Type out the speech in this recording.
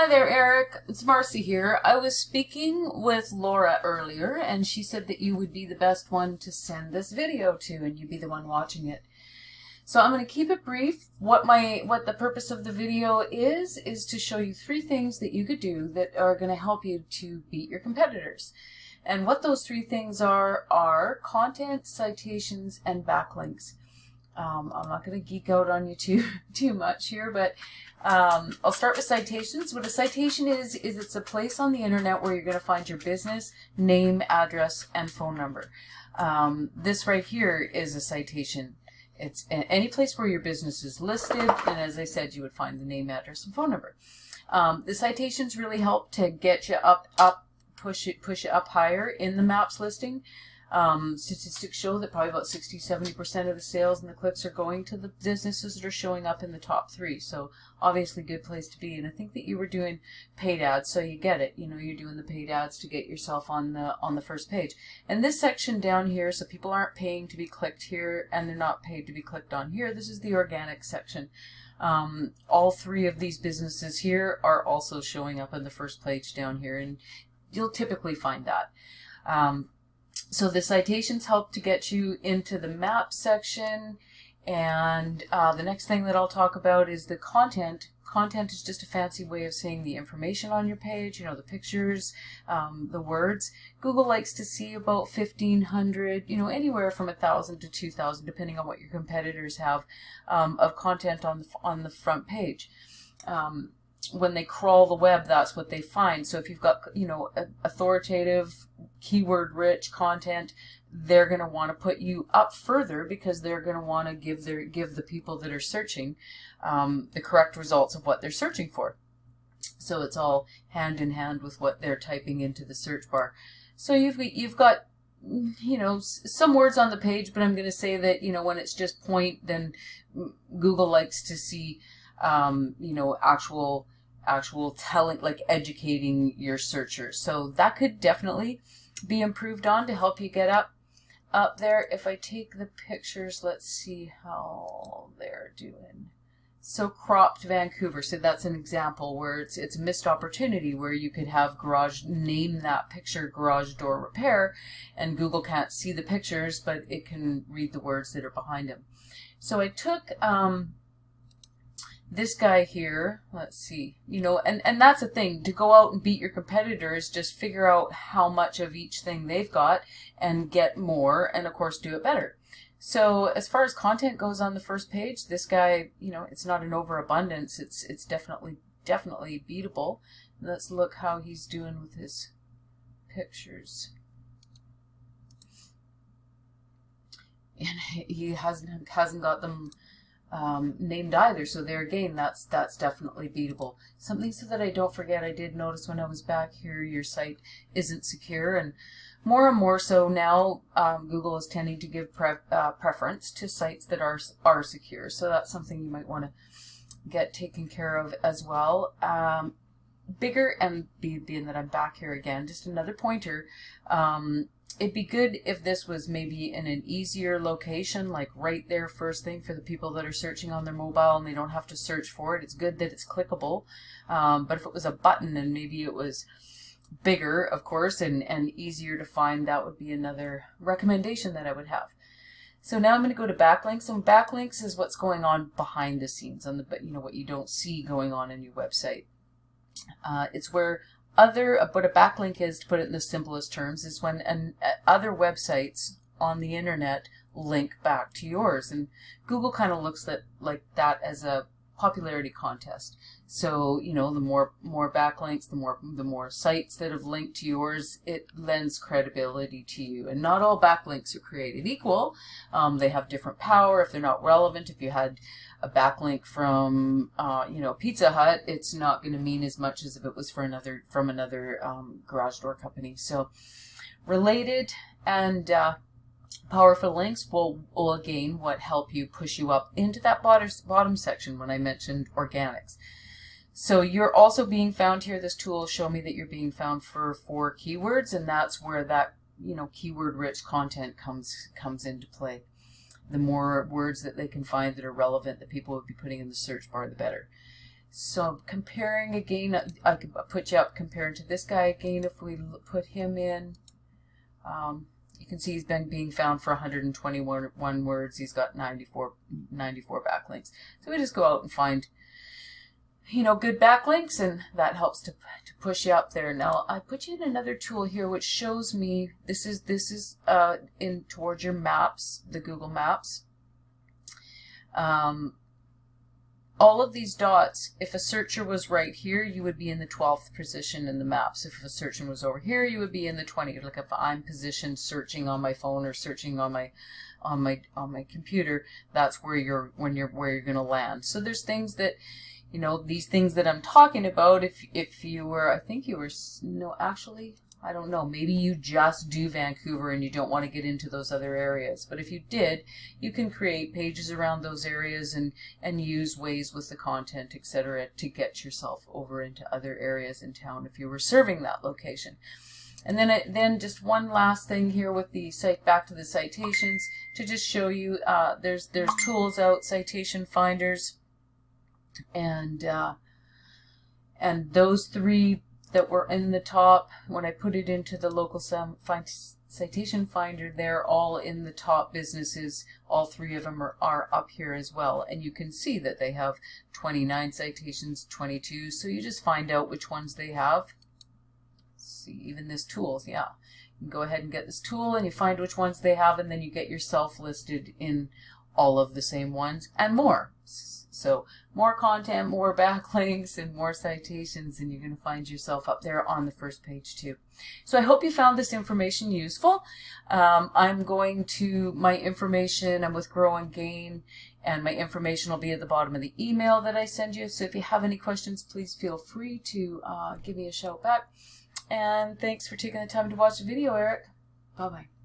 Hi there, Eric. It's Marcy here. I was speaking with Laura earlier, and she said that you would be the best one to send this video to, and you'd be the one watching it. So I'm going to keep it brief. What the purpose of the video is to show you 3 things that you could do that are going to help you to beat your competitors. And what those 3 things are content, citations, and backlinks. I'm not going to geek out on you too much here, but I'll start with citations. What a citation is it's a place on the internet where you're going to find your business name, address, and phone number. This right here is a citation. It's any place where your business is listed, and as I said, you would find the name, address, and phone number. The citations really help to get you push it up higher in the maps listing. Statistics show that probably about 60–70% of the sales and the clicks are going to the businesses that are showing up in the top 3. So obviously good place to be. And I think that you were doing paid ads, so you get it. You know, you're doing the paid ads to get yourself on the first page. And this section down here, so people aren't paying to be clicked here and they're not paid to be clicked on here. This is the organic section. All 3 of these businesses here are also showing up on the first page down here, and you'll typically find that. So the citations help to get you into the map section, and the next thing that I'll talk about is the content. Content is just a fancy way of saying the information on your page, you know, the pictures, the words. Google likes to see about 1,500, you know, anywhere from 1,000 to 2,000, depending on what your competitors have, of content on the front page. When they crawl the web, that's what they find. So if you've got, you know, authoritative, keyword-rich content, they're going to want to put you up further because they're going to want to give the people that are searching the correct results of what they're searching for. So it's all hand in hand with what they're typing into the search bar. So you've got, you know, some words on the page, but I'm going to say that, you know, when it's just point, then Google likes to see you know, actual telling, like educating your searchers. So that could definitely be improved on to help you get up there. If I take the pictures, let's see how they're doing. So cropped Vancouver. So that's an example where it's a missed opportunity where you could have garage, name that picture garage door repair, and Google can't see the pictures, but it can read the words that are behind them. So I took this guy here, let's see, you know, and that's the thing, to go out and beat your competitors, just figure out how much of each thing they've got and get more, and of course do it better. So as far as content goes on the first page, this guy, you know, it's not an overabundance, it's definitely beatable. Let's look how he's doing with his pictures. And he hasn't got them named either, so there again, that's definitely beatable. Something so that I don't forget, I did notice when I was back here, your site isn't secure, and more so now Google is tending to give preference to sites that are secure, so that's something you might want to get taken care of as well. Bigger, and being that I'm back here again, just another pointer. It'd be good if this was maybe in an easier location, like right there first thing for the people that are searching on their mobile and they don't have to search for it. It's good that it's clickable, but if it was a button and maybe it was bigger, of course, and easier to find, that would be another recommendation that I would have. So now I'm going to go to backlinks, and backlinks is what's going on behind the scenes, on the, you know, what you don't see going on in your website. It's where what a backlink is, to put it in the simplest terms, is when other websites on the internet link back to yours, and Google kind of looks at like that as a popularity contest. So, you know, the more backlinks, the more sites that have linked to yours, it lends credibility to you. And not all backlinks are created equal. They have different power. If they're not relevant, if you had a backlink from you know, Pizza Hut, it's not going to mean as much as if it was from another garage door company. So related and powerful links will again help you push you up into that bottom section when I mentioned organics. So you're also being found here. This tool will show me that you're being found for 4 keywords, and that's where that, you know, keyword rich content comes into play. The more words that they can find that are relevant that people would be putting in the search bar, the better. So comparing again, I could put you up compared to this guy again. If we put him in, you can see he's been being found for 121 words. He's got 94 backlinks. So we just go out and find, you know, good backlinks, and that helps to push you up there. Now I put you in another tool here which shows me, this is in towards your maps, the Google Maps. All of these dots, if a searcher was right here, you would be in the 12th position in the maps. If a searcher was over here, you would be in the 20th. Like if I'm positioned searching on my phone or searching on my computer, that's where you're going to land. So there's things that, you know, these things that I'm talking about, if you were, I think you were, no, actually, I don't know, maybe you just do Vancouver and you don't want to get into those other areas. But if you did, you can create pages around those areas and use ways with the content, etc., to get yourself over into other areas in town if you were serving that location. And then just one last thing here with the site, back to the citations, to just show you, there's tools out, citation finders, and those three that were in the top, when I put it into the local citation finder, they're all in the top businesses. All three of them are up here as well, and you can see that they have 29 citations, 22, so you just find out which ones they have. See, even this tool, yeah, you can go ahead and get this tool and you find which ones they have, and then you get yourself listed in all of the same ones and more. So more content, more backlinks, and more citations, and you're going to find yourself up there on the first page too. So I hope you found this information useful. I'm going to, my information, I'm with Grow&Gain, and my information will be at the bottom of the email that I send you. So if you have any questions, please feel free to give me a shout back. And thanks for taking the time to watch the video, Eric. Bye-bye.